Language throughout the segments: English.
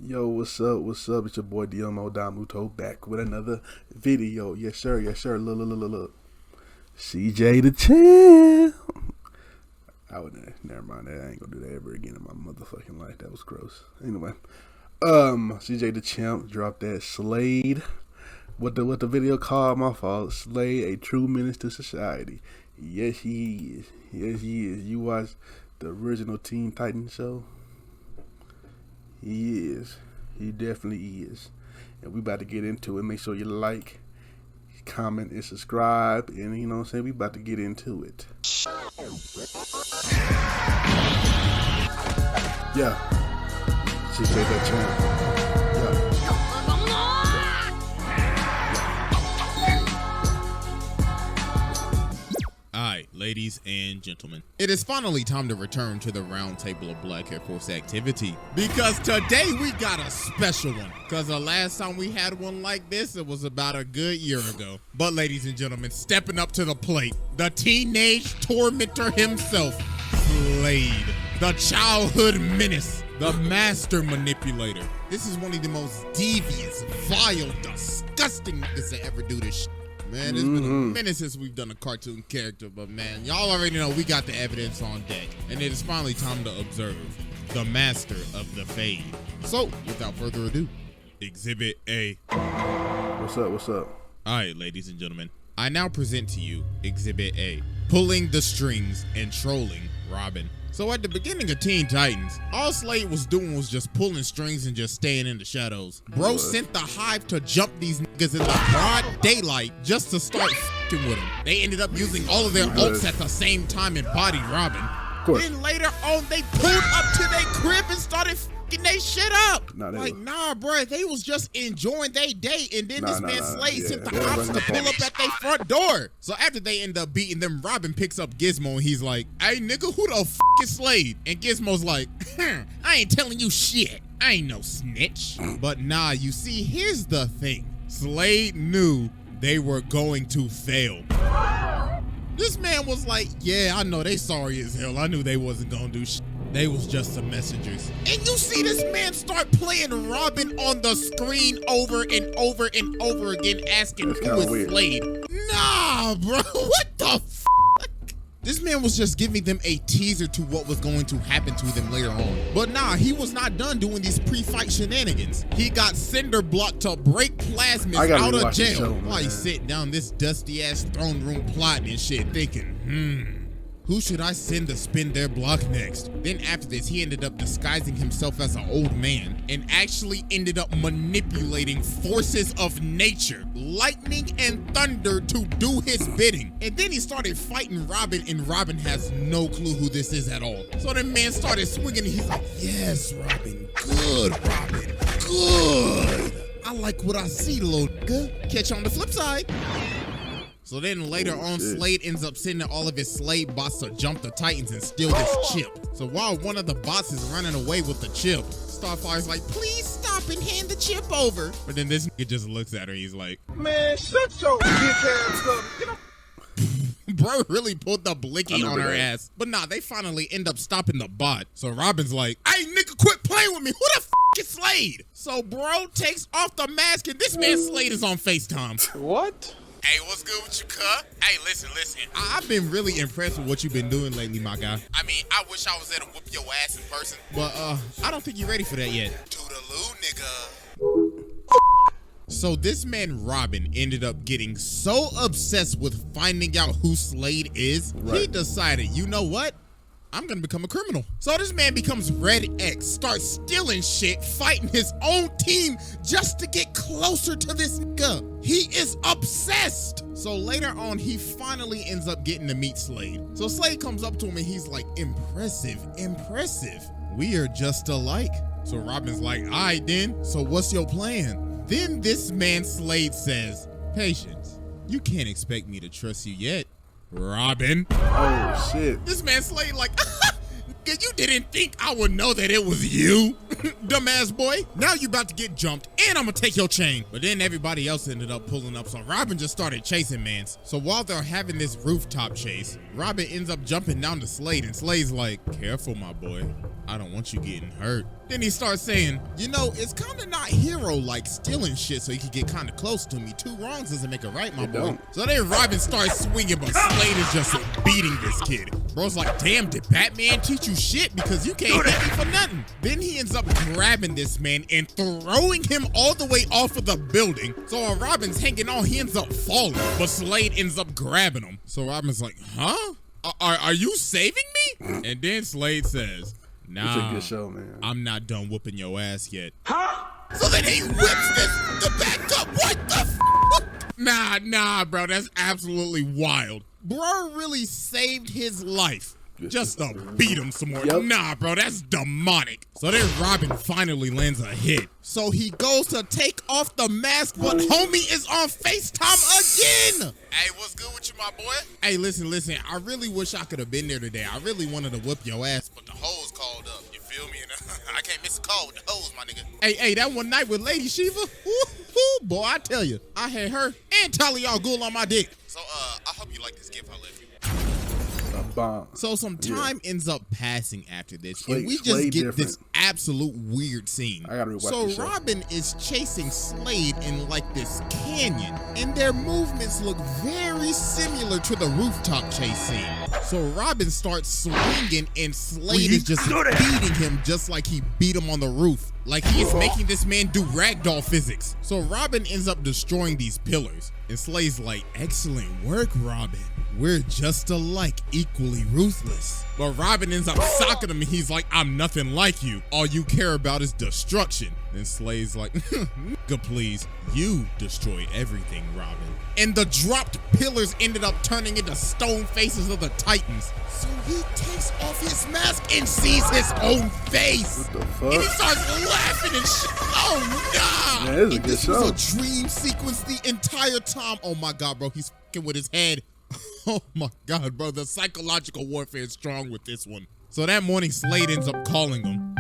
Yo, what's up? What's up? It's your boy Domuto back with another video. Yes, sir. Yes, sir. Look. CJ the champ. I would never mind that. I ain't gonna do that ever again in my motherfucking life. That was gross. Anyway, CJ the champ dropped that Slade. What the video called? My fault. Slade, a true menace to society. Yes, he is. Yes, he is. You watch the original Teen Titans show? He is. He definitely is. And we about to get into it. Make sure you like, comment, and subscribe. And you know what I'm saying? We about to get into it. Yeah. She said that champ. Yeah. Alright, ladies and gentlemen, it is finally time to return to the round table of Black Air Force activity, because today we got a special one, because the last time we had one like this, it was about a good year ago. But ladies and gentlemen, stepping up to the plate, the teenage tormentor himself, Slade, the childhood menace, the master manipulator. This is one of the most devious, vile, disgusting niggas to ever do this shit. Man, it's been a minute since we've done a cartoon character, but man, y'all already know we got the evidence on deck, and it is finally time to observe the master of the fade. So, without further ado, Exhibit A. What's up? What's up? Alright, ladies and gentlemen, I now present to you Exhibit A, pulling the strings and trolling Robin. So at the beginning of Teen Titans, all Slade was doing was just pulling strings and just staying in the shadows. Bro sent the Hive to jump these niggas in the broad daylight just to start f***ing with them. They ended up using all of their ults at the same time and bodied Robin. Then later on, they pulled up to their crib and started f***ing they shit up. Nah, bro, they was just enjoying their day, and then this man Slade sent the cops to pull up at their front door. So after they end up beating them, Robin picks up Gizmo and he's like, "Hey nigga, who the f*** is Slade?" And Gizmo's like, "I ain't telling you shit. I ain't no snitch." But nah, you see, here's the thing. Slade knew they were going to fail. This man was like, "Yeah, I know they sorry as hell. I knew they wasn't gonna do shit. They was just some messengers." And you see this man start playing Robin on the screen over and over and over again, asking who is Slade. Nah, bro, what the f***? This man was just giving them a teaser to what was going to happen to them later on. But nah, he was not done doing these pre-fight shenanigans. He got cinder block to break plasmids out of jail while he's sitting down this dusty ass throne room plotting and shit, thinking, who should I send to spin their block next? Then after this, he ended up disguising himself as an old man and actually ended up manipulating forces of nature, lightning and thunder, to do his bidding. And then he started fighting Robin, and Robin has no clue who this is at all. So the man started swinging, and he's like, "Yes, Robin, good, Robin, good. I like what I see, little nigga." Catch you on the flip side. So then later on, Slade ends up sending all of his Slade bots to jump the Titans and steal this chip. So while one of the bots is running away with the chip, Starfire's like, "Please stop and hand the chip over." But then this nigga just looks at her, he's like, "Man, shut your bitch ass up." You know? Bro really pulled the blicky on her ass. But nah, they finally end up stopping the bot. So Robin's like, "Hey nigga, quit playing with me. Who the f*** is Slade?" So bro takes off the mask, and this man Slade is on FaceTime. What? "Hey, what's good with you, cuh? Hey, listen. I've been really impressed with what you've been doing lately, my guy. I mean, I wish I was there to whoop your ass in person. But, I don't think you're ready for that yet." "Toodaloo, nigga." So this man, Robin, ended up getting so obsessed with finding out who Slade is, he decided, you know what? I'm gonna become a criminal. So this man becomes Red X, starts stealing shit, fighting his own team just to get closer to this nigga. He is obsessed. So later on, he finally ends up getting to meet Slade. So Slade comes up to him and he's like, impressive. We are just alike." So Robin's like, "All right then, so what's your plan?" Then this man Slade says, "Patience, you can't expect me to trust you yet, Robin." Oh shit. This man Slade like, "Nigga, you didn't think I would know that it was you, dumbass boy. Now you about to get jumped, and I'm gonna take your chain." But then everybody else ended up pulling up, so Robin just started chasing mans. So while they're having this rooftop chase, Robin ends up jumping down to Slade, and Slade's like, "Careful, my boy. I don't want you getting hurt." Then he starts saying, you know, it's kind of not hero-like stealing shit so you can get kind of close to me. 2 wrongs doesn't make it right, my boy. So then Robin starts swinging, but Slade is just beating this kid. Bro's like, damn, did Batman teach you shit? Because you can't hit me for nothing. Then he ends up grabbing this man and throwing him all the way off of the building. So while Robin's hanging on, he ends up falling, but Slade ends up grabbing him. So Robin's like, huh? Are you saving me? And then Slade says, nah, it's a good show, man. I'm not done whooping your ass yet. Huh? So then he whips the back up. What the f? Nah, bro, that's absolutely wild. Bro really saved his life just to beat him some more. Yep. Nah, bro, that's demonic. So then Robin finally lands a hit. So he goes to take off the mask, but homie is on FaceTime again. Hey, what's good with you, my boy? Hey, listen. I really wish I could have been there today. I really wanted to whip your ass, but the hoes called up. You feel me? And I can't miss a call with the hoes, my nigga. Hey, that one night with Lady Shiva, boy, I tell you, I had her and Talia al Ghul on my dick. So, I hope you like this gift I left you. Bomb. So some time ends up passing after this, Slade, and we just Slade get different. this absolute weird scene. I gotta rewatch So this show. Robin is chasing Slade in like this canyon, and their movements look very similar to the rooftop chase scene. So Robin starts swinging, and Slade is just beating him just like he beat him on the roof. Like he is making this man do ragdoll physics. So Robin ends up destroying these pillars, and Slade's like, excellent work, Robin. We're just alike, equally ruthless. But Robin ends up socking him, and he's like, I'm nothing like you. All you care about is destruction. And Slade's like, nigga, please. You destroy everything, Robin. And the dropped pillars ended up turning into stone faces of the Titans. So he takes off his mask and sees his own face. What the fuck? And he starts laughing and shit. Oh, nah. Man, this is a And good this show. was a dream sequence the entire time. Oh, my God, bro. He's fucking with his head. Oh my God, bro, the psychological warfare is strong with this one. So that morning, Slade ends up calling them.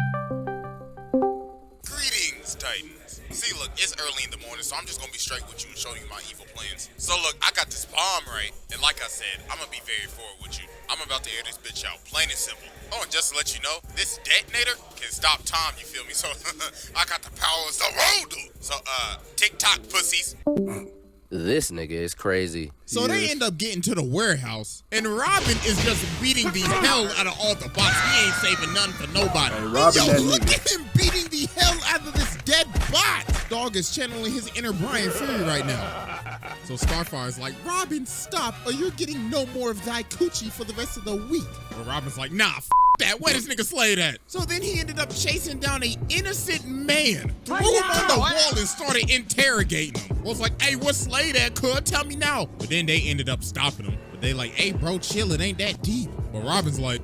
Greetings, Titans. See, look, it's early in the morning, so I'm just gonna be straight with you and show you my evil plans. So look, I got this bomb, right? And like I said, I'm gonna be very forward with you. I'm about to air this bitch out, plain and simple. Oh, and just to let you know, this detonator can stop time, you feel me? So, I got the power of the world, dude. So, TikTok pussies. This nigga is crazy. So they end up getting to the warehouse, and Robin is just beating the hell out of all the bots. He ain't saving none for nobody. Hey, Robin, Yo, that look nigga. at him beating the hell out of this dead bot. Dog is channeling his inner Brian Fury right now. So Starfire's like, Robin, stop, or you're getting no more of thy coochie for the rest of the week. But Robin's like, nah, that. Where this nigga Slade at? So then he ended up chasing down a innocent man, threw him on the wall, and started interrogating him. Was like, hey, what's Slade at, cuz? Tell me now. But then they ended up stopping him. But they like, hey, bro, chill, it ain't that deep. But Robin's like,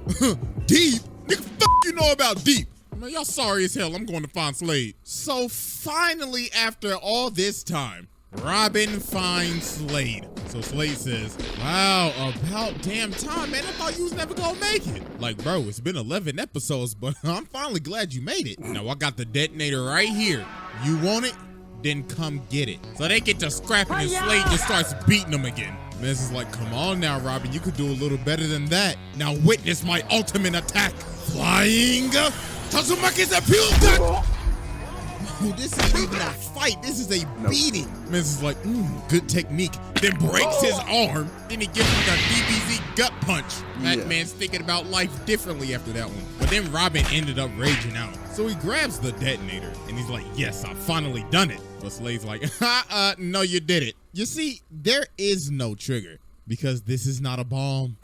deep? Nigga, you know about deep? Man, y'all sorry as hell. I'm going to find Slade. So finally, after all this time, Robin finds Slade. So Slade says, wow, about damn time, man. I thought you was never gonna make it. Like, bro, it's been 11 episodes, but I'm finally glad you made it. Now, I got the detonator right here. You want it? Then come get it. So they get to scrapping, and Slade just starts beating them again. Menace is like, come on now, Robin. You could do a little better than that. Now witness my ultimate attack. Flying Tazumaki's appeal. Oh, this ain't even a fight. This is a beating. Menace is like, good technique. Then breaks his arm. Then he gives him the DBZ gut punch. That man's thinking about life differently after that one. But then Robin ended up raging out. So he grabs the detonator and he's like, yes, I've finally done it. But Slade's like, no, you did it. You see, there is no trigger because this is not a bomb.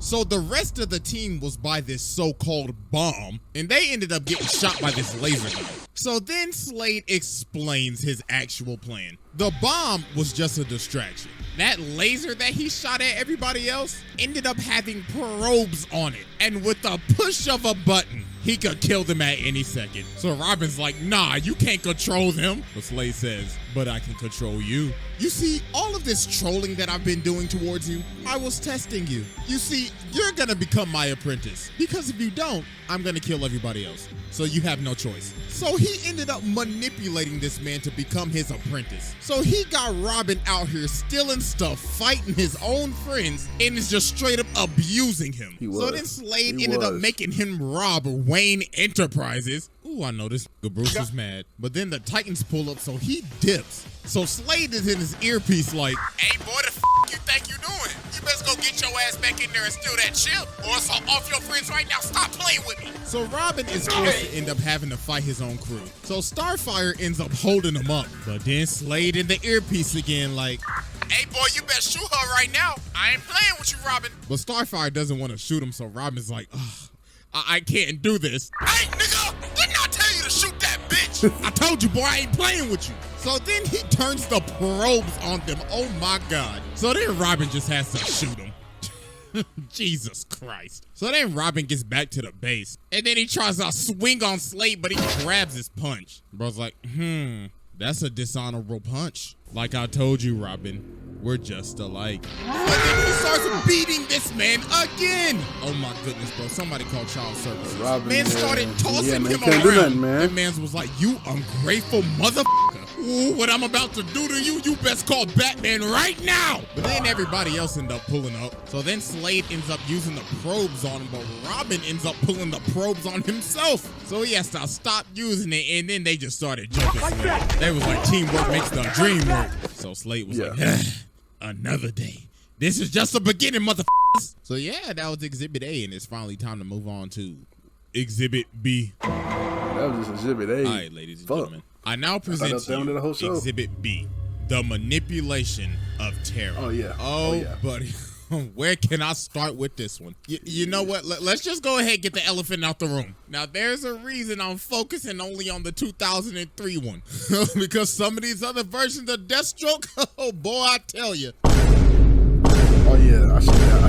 So the rest of the team was by this so-called bomb, and they ended up getting shot by this laser gun. So then Slade explains his actual plan. The bomb was just a distraction. That laser that he shot at everybody else ended up having probes on it. And with the push of a button, he could kill them at any second. So Robin's like, nah, you can't control them. But Slade says, but I can control you. You see, all of this trolling that I've been doing towards you, I was testing you. You see, you're gonna become my apprentice. Because if you don't, I'm gonna kill everybody else. So you have no choice. So he ended up manipulating this man to become his apprentice. So he got Robin out here stealing stuff, fighting his own friends, and is just straight up abusing him. So then Slade ended up making him rob Wayne Wayne Enterprises. Ooh, I know this nigga Bruce is mad. But then the Titans pull up, so he dips. So Slade is in his earpiece like, hey boy, the you think you doing? You best go get your ass back in there and steal that chip, or it's off your friends right now. Stop playing with me. So Robin is forced to end up having to fight his own crew. So Starfire ends up holding him up. But then Slade in the earpiece again like, hey boy, you better shoot her right now. I ain't playing with you, Robin. But Starfire doesn't want to shoot him, so Robin's like, ugh, I can't do this. Hey nigga, didn't I tell you to shoot that bitch? I told you, boy, I ain't playing with you. So then he turns the probes on them. Oh my God. So then Robin just has to shoot him. Jesus Christ. So then Robin gets back to the base. And then he tries to swing on Slade, but he grabs his punch. Bro's like, that's a dishonorable punch. Like I told you, Robin, we're just alike. But then he starts beating this man again. Oh my goodness, bro. Somebody called child services. Robin, man started tossing him can't do around. nothing, man. That man was like, you ungrateful motherfucker. Ooh, what I'm about to do to you, you best call Batman right now. But then everybody else end up pulling up. So then Slade ends up using the probes on him, but Robin ends up pulling the probes on himself. So he has to stop using it, and then they just started jumping Slade. They was like, teamwork makes the dream work. So Slade was like, another day. This is just the beginning, motherfuckers. So yeah, that was Exhibit A, and it's finally time to move on to Exhibit B. That was just Exhibit A. All right, ladies and gentlemen. I now present to you Exhibit B, the manipulation of terror. Oh, yeah. Oh, yeah. Buddy. Where can I start with this one? You know what? Let's just go ahead and get the elephant out the room. Now, there's a reason I'm focusing only on the 2003 one. Because some of these other versions of Deathstroke, oh boy, I tell you. Oh, yeah. I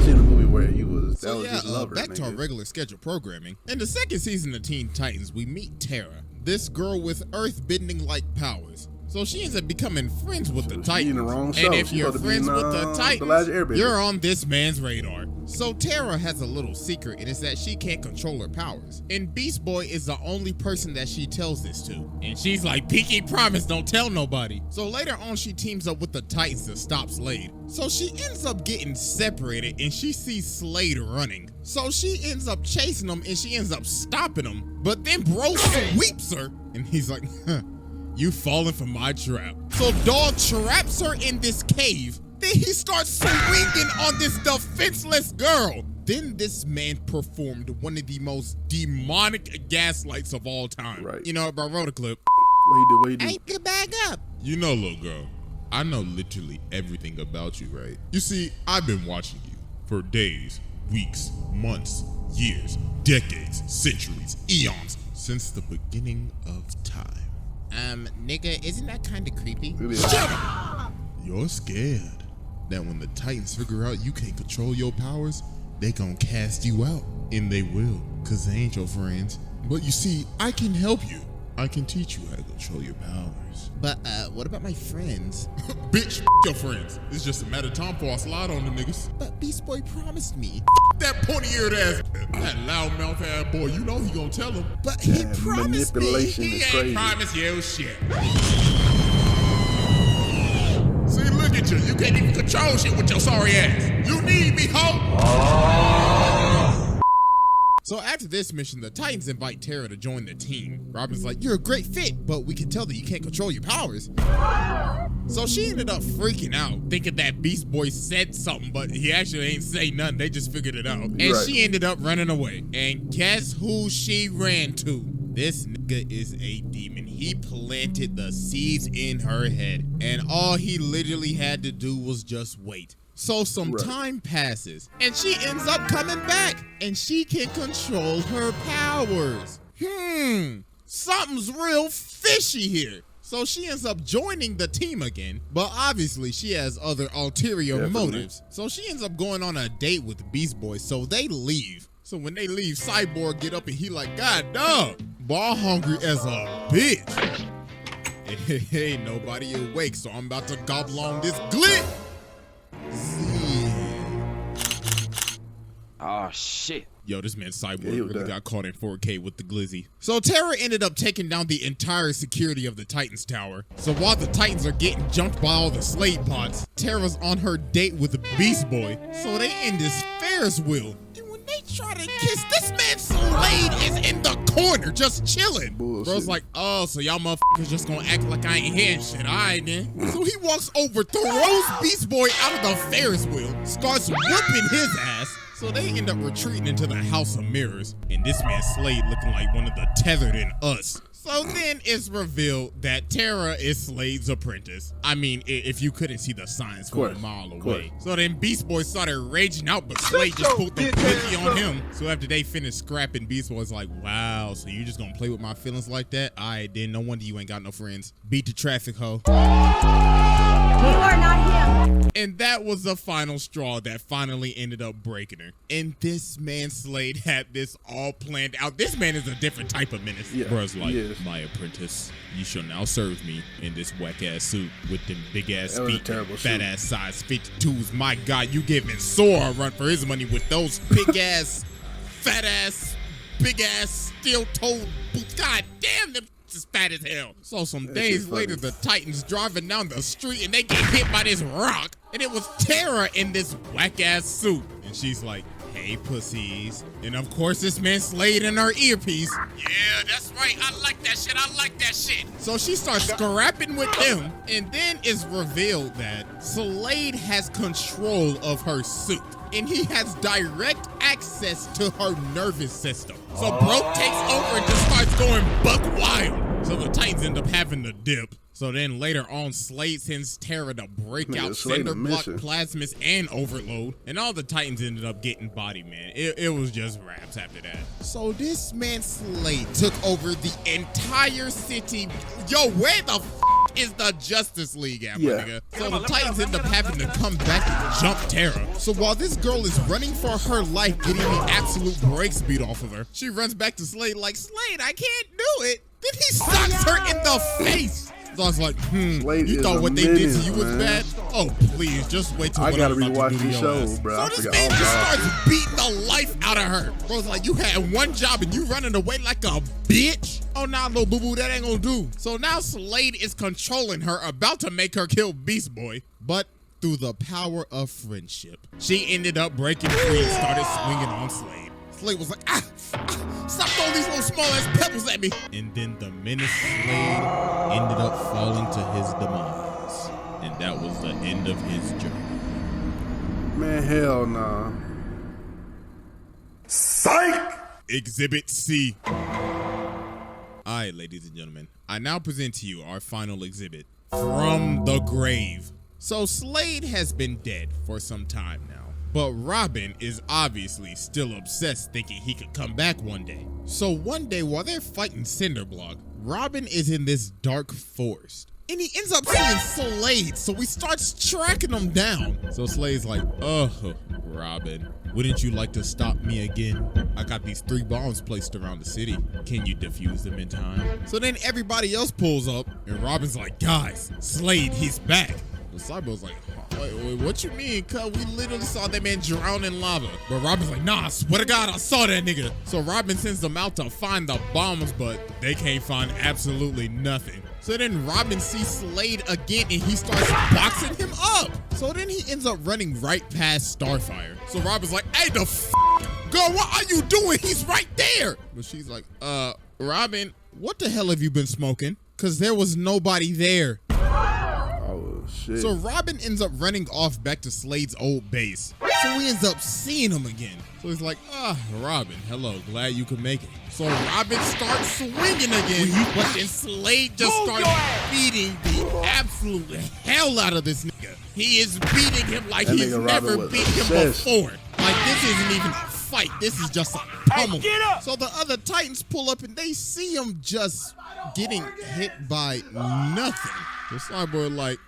seen the movie where he was, that So was yeah, just lover. back to our regular scheduled programming. In the second season of Teen Titans, we meet Tara, this girl with earth-bending-like powers. So she ends up becoming friends with the Titans. In the wrong show. And if She you're supposed to be friends in, with the The Last Titans, Airbender. you're on this man's radar. So Tara has a little secret, and it's that she can't control her powers. And Beast Boy is the only person that she tells this to. And she's like, pinky promise, don't tell nobody. So later on, she teams up with the Titans to stop Slade. So she ends up getting separated, and she sees Slade running. So she ends up chasing him, and she ends up stopping him. But then bro sweeps her, and he's like, you falling for my trap. So Dog traps her in this cave. Then he starts swinging on this defenseless girl. Then this man performed one of the most demonic gaslights of all time. Right. You know, I wrote a clip. What he do? Hey, get back up. You know, little girl, I know literally everything about you, right? You see, I've been watching you for days, weeks, months, years, decades, centuries, eons, since the beginning of time. Nigga, isn't that kind of creepy? Shut up! You're scared that when the Titans figure out you can't control your powers, they gon' cast you out. And they will, cause they ain't your friends. But you see, I can help you. I can teach you how to control your powers. But, what about my friends? Bitch, your friends. It's just a matter of time before I slide on them niggas. But Beast Boy promised me. That pointy-eared ass, that loudmouth ass boy, you know he gonna tell him. But he promised me. Manipulation He is ain't crazy. promised you shit. See, look at you. You can't even control shit with your sorry ass. You need me, ho. So after this mission, the Titans invite Tara to join the team. Robin's like, you're a great fit, but we can tell that you can't control your powers. So she ended up freaking out, thinking that Beast Boy said something, but he actually ain't say nothing. They just figured it out. And she ended up running away. And guess who she ran to? This nigga is a demon. He planted the seeds in her head. And all he literally had to do was just wait. So some time passes, and she ends up coming back, and she can control her powers. Something's real fishy here. So she ends up joining the team again, but obviously she has other ulterior motives. So she ends up going on a date with Beast Boy, so they leave. So when they leave, Cyborg get up and he like, God dog, ball hungry as a bitch. Ain't nobody awake, so I'm about to gobble on this glit. Oh shit. Yo, this man Cyborg really got caught in 4K with the glizzy. So Tara ended up taking down the entire security of the Titans Tower. So while the Titans are getting jumped by all the Slade pods, Tara's on her date with the Beast Boy. So they in this Ferris wheel. And when they try to kiss. This man Slade is in the corner just chilling. Bullshit. Bro's like, oh, so y'all motherfuckers just gonna act like I ain't hearing shit. All right, then. So he walks over, throws Beast Boy out of the Ferris wheel, starts whooping his ass. So they end up retreating into the House of Mirrors. And this man Slade looking like one of the tethered in us. So then it's revealed that Tara is Slade's apprentice. I mean, if you couldn't see the signs from a mile away. So then Beast Boy started raging out, but Slade just pulled the quickie on him. So after they finished scrapping, Beast Boy's like, wow, so you just gonna play with my feelings like that? All right, then no wonder you ain't got no friends. Beat the traffic, hoe. You are not him. And that was the final straw that finally ended up breaking her. And this man Slade had this all planned out. This man is a different type of menace. Yeah, Bruh's like, he is. my apprentice, you shall now serve me in this whack-ass suit with them big-ass That was a feet, terrible suit. fat-ass size 52s. My God, you giving Sora a run for his money with those big-ass, fat-ass, big-ass, steel-toed boots. God damn, them is fat as hell. So some days later, the Titans driving down the street and they get hit by this rock. And it was Tara in this whack-ass suit. And she's like, hey, pussies. And of course, this man Slade in her earpiece. Yeah, that's right. I like that shit. I like that shit. So she starts scrapping with them. And then it's revealed that Slade has control of her suit. And he has direct access to her nervous system. So bro takes over and just starts going buck wild. So the Titans end up having to dip. So then later on, Slade sends Tara to break out Cinder Block, Plasmus, and Overload. And all the Titans ended up getting body, man. It was just raps after that. So this man Slade took over the entire city. Yo, where the is the Justice League at, my nigga? So the Titans end up having to come back and jump Tara. So while this girl is running for her life, getting the absolute brakes beat off of her, she runs back to Slade like, Slade, I can't do it. Then he socks her in the face. So I was like, you thought what they did to you was bad? Oh, please, just wait till I gotta I'm about to rewatch do the to show, your ass. bro. So I this forgot man all just about it. starts beating the life out of her. Bro's like, you had one job and you running away like a bitch? Oh, nah, little boo-boo, that ain't gonna do. So now Slade is controlling her, about to make her kill Beast Boy. But through the power of friendship, she ended up breaking free and started swinging on Slade. Slade was like, stop throwing these little small ass pebbles at me. And then the Menace Slade ended up falling to his demise. And that was the end of his journey. Man, hell nah. Psych! Exhibit C. Alright, ladies and gentlemen, I now present to you our final exhibit, From the Grave. So Slade has been dead for some time now. But Robin is obviously still obsessed, thinking he could come back one day. So one day while they're fighting Cinderblock, Robin is in this dark forest. And he ends up seeing Slade, so he starts tracking him down. So Slade's like, Robin, wouldn't you like to stop me again? I got these 3 bombs placed around the city. Can you defuse them in time? So then everybody else pulls up, and Robin's like, guys, Slade, he's back. And Cyborg's like, wait, what you mean? Cuz we literally saw that man drown in lava. But Robin's like, nah, I swear to God, I saw that nigga. So Robin sends them out to find the bombs, but they can't find absolutely nothing. So then Robin sees Slade again and he starts boxing him up. So then he ends up running right past Starfire. So Robin's like, hey, the girl, what are you doing? He's right there. But she's like, Robin, what the hell have you been smoking? Cause there was nobody there. Oh, shit. So Robin ends up running off back to Slade's old base. So he ends up seeing him again. So he's like, Robin, hello, glad you could make it. So Robin starts swinging again, but then Slade just starts beating the absolute hell out of this nigga. He is beating him like he's never beat him before. Like, this isn't even a fight. This is just a pummel. So the other Titans pull up and they see him just getting hit by nothing. So Cyborg like,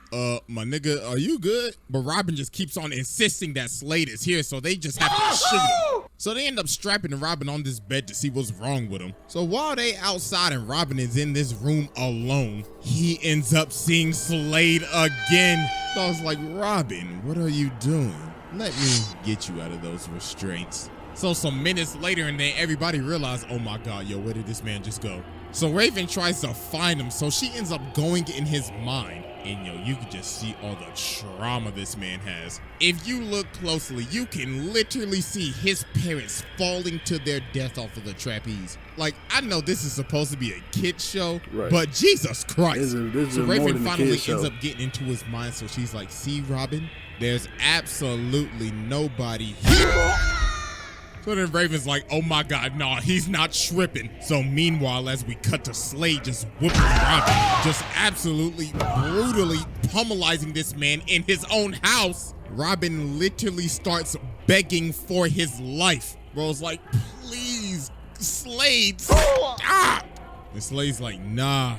my nigga, are you good? But Robin just keeps on insisting that Slade is here, so they just have to shoot him. So they end up strapping Robin on this bed to see what's wrong with him. So while they outside and Robin is in this room alone, he ends up seeing Slade again. So I was like, Robin, what are you doing? Let me get you out of those restraints. So some minutes later, and then everybody realized, oh my God, yo, where did this man just go? So Raven tries to find him, so she ends up going in his mind. And yo, you can just see all the trauma this man has. If you look closely, you can literally see his parents falling to their death off of the trapeze. Like, I know this is supposed to be a kid show, Right. but Jesus Christ. This is So more Raven than a finally kid ends show. up getting into his mind, so she's like, see, Robin, there's absolutely nobody here. So then Raven's like, oh my God, no, he's not tripping. So meanwhile, as we cut to Slade just whooping Robin, just absolutely brutally pummelizing this man in his own house, Robin literally starts begging for his life. Bro's like, please, Slade, stop. And Slade's like, nah,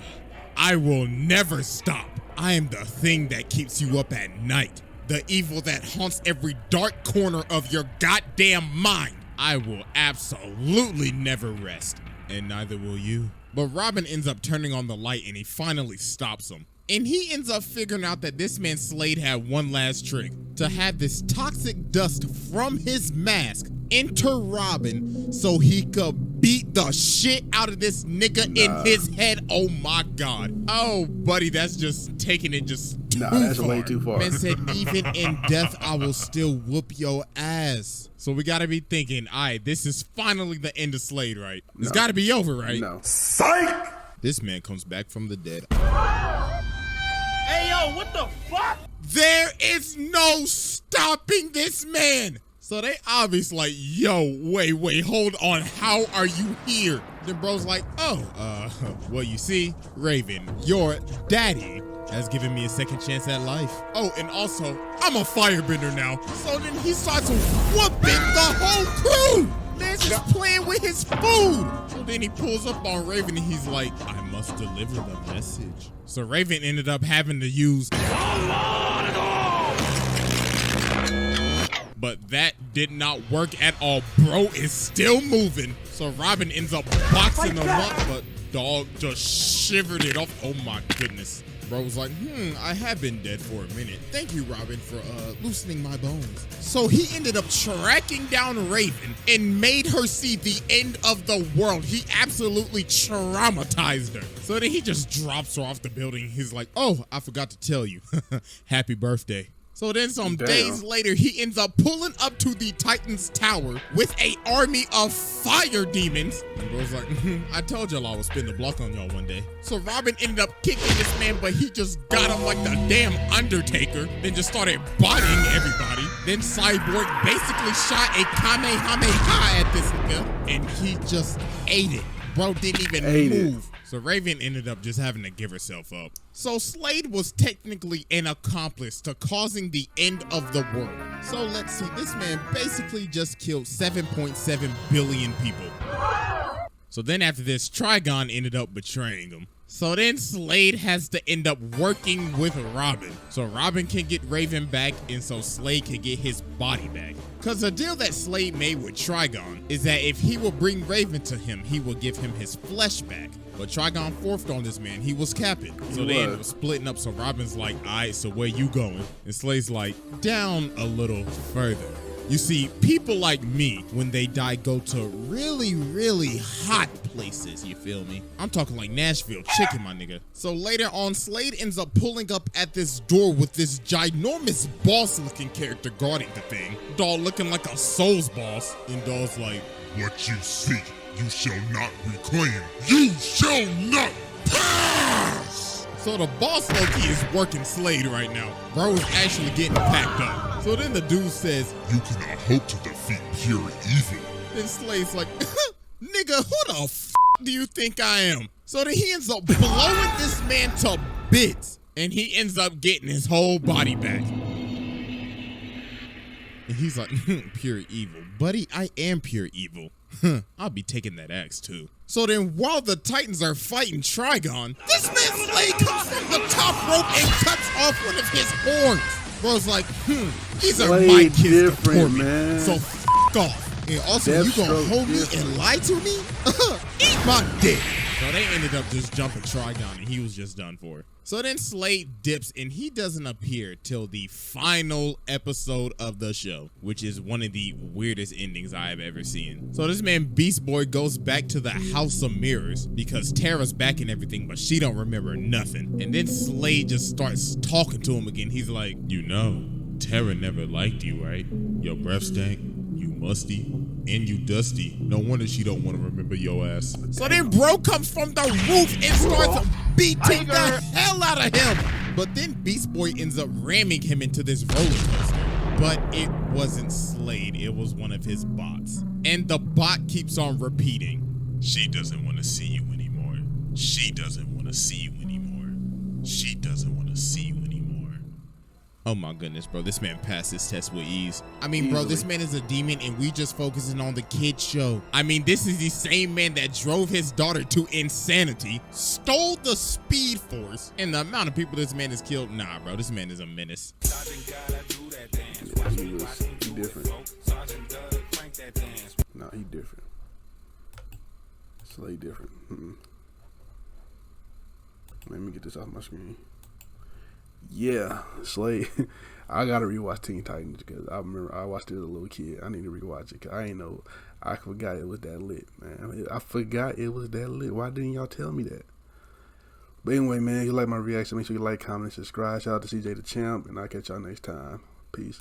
I will never stop. I am the thing that keeps you up at night. The evil that haunts every dark corner of your goddamn mind. I will absolutely never rest, and neither will you. But Robin ends up turning on the light and he finally stops him. And he ends up figuring out that this man Slade had one last trick. To have this toxic dust from his mask enter Robin so he could beat the shit out of this nigga in his head. Oh my God. Oh, buddy, that's just taking it just too that's far. way too far. Man said, even in death, I will still whoop your ass. So we gotta be thinking, all right, this is finally the end of Slade, right? It's No. gotta be over, right? No. Psych! This man comes back from the dead. Hey, yo, what the fuck? There is no stopping this man. So they obviously like, yo, wait, hold on. How are you here? Then bro's like, well, you see, Raven, your daddy has given me a second chance at life. Oh, and also, I'm a firebender now. So then he starts whooping the whole crew. Man's just playing with his food. So then he pulls up on Raven and he's like, I must deliver the message. So Raven ended up having to use... But that did not work at all. Bro is still moving. So Robin ends up boxing him up, but dog just shivered it off. Oh my goodness. Bro was like, I have been dead for a minute. Thank you, Robin, for loosening my bones. So he ended up tracking down Raven and made her see the end of the world. He absolutely traumatized her. So then he just drops her off the building. He's like, oh, I forgot to tell you. Happy birthday. So then some days later, he ends up pulling up to the Titan's tower with an army of fire demons. And bro's like, I told y'all I would spin the block on y'all one day. So Robin ended up kicking this man, but he just got him like the damn Undertaker. Then just started bodying everybody. Then Cyborg basically shot a Kamehameha at this nigga, and he just ate it. Bro didn't even move. So Raven ended up just having to give herself up. So Slade was technically an accomplice to causing the end of the world. So let's see, this man basically just killed 7.7 billion people. So then after this, Trigon ended up betraying him. So then Slade has to end up working with Robin. So Robin can get Raven back, and so Slade can get his body back. Because the deal that Slade made with Trigon is that if he will bring Raven to him, he will give him his flesh back. But Trigon forfed on this man. He was capping. So they ended up splitting up. So Robin's like, all right, so where you going? And Slade's like, down a little further. You see, people like me, when they die, go to really, really hot places, you feel me? I'm talking like Nashville chicken, my nigga. So later on, Slade ends up pulling up at this door with this ginormous boss-looking character guarding the thing. Doll looking like a Souls boss. And Doll's like, what you seek, you shall not reclaim. You shall not pass! So the boss low-key is working Slade right now. Bro is actually getting packed up. So then the dude says, you cannot hope to defeat pure evil. Then Slade's like, nigga, who the f do you think I am? So then he ends up blowing this man to bits. And he ends up getting his whole body back. And he's like, pure evil. Buddy, I am pure evil. I'll be taking that axe too. So then while the Titans are fighting Trigon, this man Slade comes from the top rope and cuts off one of his horns. Bro's like, these are my kids to torment, man. So f*** off. And also, you gonna hold me and lie to me? Eat my dick. So they ended up just jumping Trigon and he was just done for. So then Slade dips and he doesn't appear till the final episode of the show, which is one of the weirdest endings I have ever seen. So this man Beast Boy goes back to the House of Mirrors because Tara's back and everything, but she don't remember nothing. And then Slade just starts talking to him again. He's like, you know, Tara never liked you, right? Your breath stank, you musty, and you dusty. No wonder she don't want to remember your ass. So then bro comes from the roof and starts beating the hell out of him. But then Beast Boy ends up ramming him into this roller coaster. But it wasn't Slade, it was one of his bots. And the bot keeps on repeating, she doesn't want to see you anymore. She doesn't want to see you anymore. She doesn't want to see you anymore. Oh my goodness, bro. This man passed his test with ease. I mean, bro, this man is a demon and we just focusing on the kids show. I mean, this is the same man that drove his daughter to insanity, stole the speed force, and the amount of people this man has killed. Nah, bro, this man is a menace. Yeah, he different. Nah, he different. Slade different. Let me get this off my screen. Yeah, Slade. I gotta rewatch Teen Titans because I remember I watched it as a little kid. I need to rewatch it because I ain't know. I forgot it was that lit, man. I forgot it was that lit. Why didn't y'all tell me that? But anyway, man, if you like my reaction, make sure you like, comment, subscribe. Shout out to CJ the Champ, and I'll catch y'all next time. Peace.